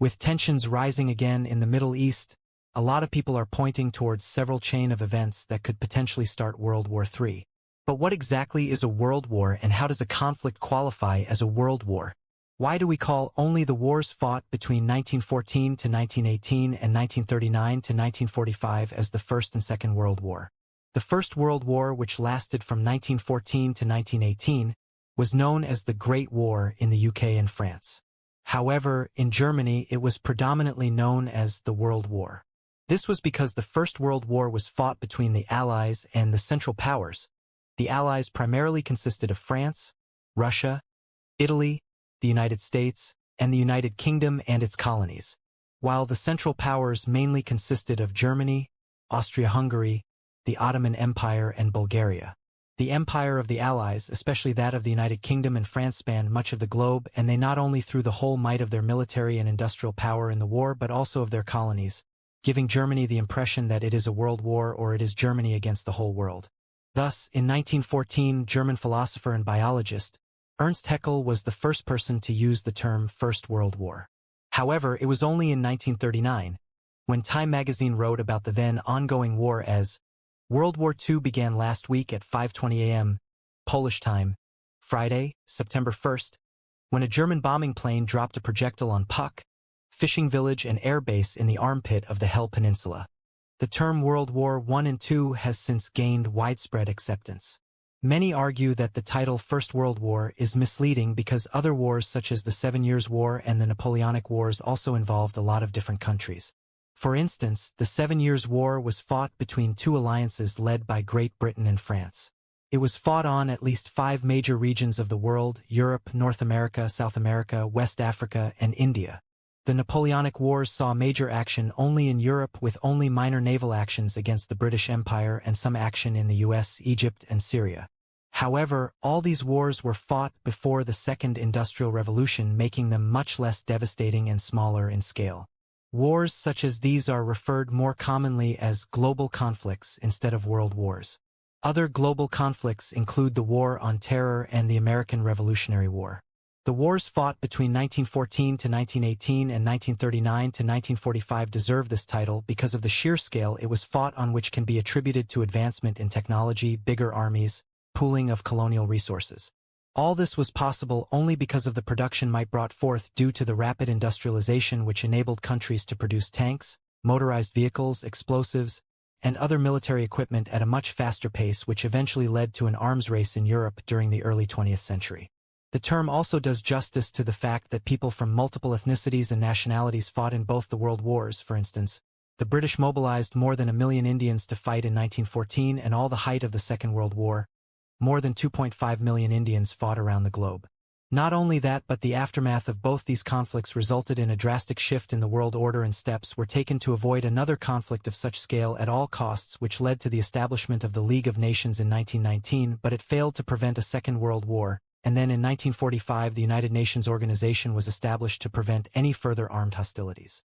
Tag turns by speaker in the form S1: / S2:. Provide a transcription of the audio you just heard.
S1: With tensions rising again in the Middle East, a lot of people are pointing towards several chain of events that could potentially start World War III. But what exactly is a world war, and how does a conflict qualify as a world war? Why do we call only the wars fought between 1914 to 1918 and 1939 to 1945 as the First and Second World War? The First World War, which lasted from 1914 to 1918, was known as the Great War in the UK and France. However, in Germany it was predominantly known as the World War. This was because the First World War was fought between the Allies and the Central Powers. The Allies primarily consisted of France, Russia, Italy, the United States, and the United Kingdom and its colonies, while the Central Powers mainly consisted of Germany, Austria-Hungary, the Ottoman Empire, and Bulgaria. The empire of the Allies, especially that of the United Kingdom and France, spanned much of the globe, and they not only threw the whole might of their military and industrial power in the war but also of their colonies, giving Germany the impression that it is a world war or it is Germany against the whole world. Thus, in 1914, German philosopher and biologist Ernst Haeckel was the first person to use the term First World War. However, it was only in 1939, when Time magazine wrote about the then ongoing war as World War II began last week at 5:20 a.m. Polish time, Friday, September 1st, when a German bombing plane dropped a projectile on Puck, fishing village and air base in the armpit of the Hel Peninsula. The term World War I and II has since gained widespread acceptance. Many argue that the title First World War is misleading because other wars such as the 7 Years' War and the Napoleonic Wars also involved a lot of different countries. For instance, the 7 Years' War was fought between two alliances led by Great Britain and France. It was fought on at least 5 major regions of the world: Europe, North America, South America, West Africa, and India. The Napoleonic Wars saw major action only in Europe, with only minor naval actions against the British Empire and some action in the US, Egypt, and Syria. However, all these wars were fought before the Second Industrial Revolution, making them much less devastating and smaller in scale. Wars such as these are referred more commonly as global conflicts instead of world wars. Other global conflicts include the War on Terror and the American Revolutionary War. The wars fought between 1914 to 1918 and 1939 to 1945 deserve this title because of the sheer scale it was fought on, which can be attributed to advancement in technology, bigger armies, pooling of colonial resources. All this was possible only because of the production might brought forth due to the rapid industrialization which enabled countries to produce tanks, motorized vehicles, explosives, and other military equipment at a much faster pace, which eventually led to an arms race in Europe during the early 20th century. The term also does justice to the fact that people from multiple ethnicities and nationalities fought in both the world wars. For instance, the British mobilized more than 1 million Indians to fight in 1914, and all the height of the Second World War, more than 2.5 million Indians fought around the globe. Not only that, but the aftermath of both these conflicts resulted in a drastic shift in the world order, and steps were taken to avoid another conflict of such scale at all costs, which led to the establishment of the League of Nations in 1919, but it failed to prevent a Second World War. And then in 1945 the United Nations organization was established to prevent any further armed hostilities.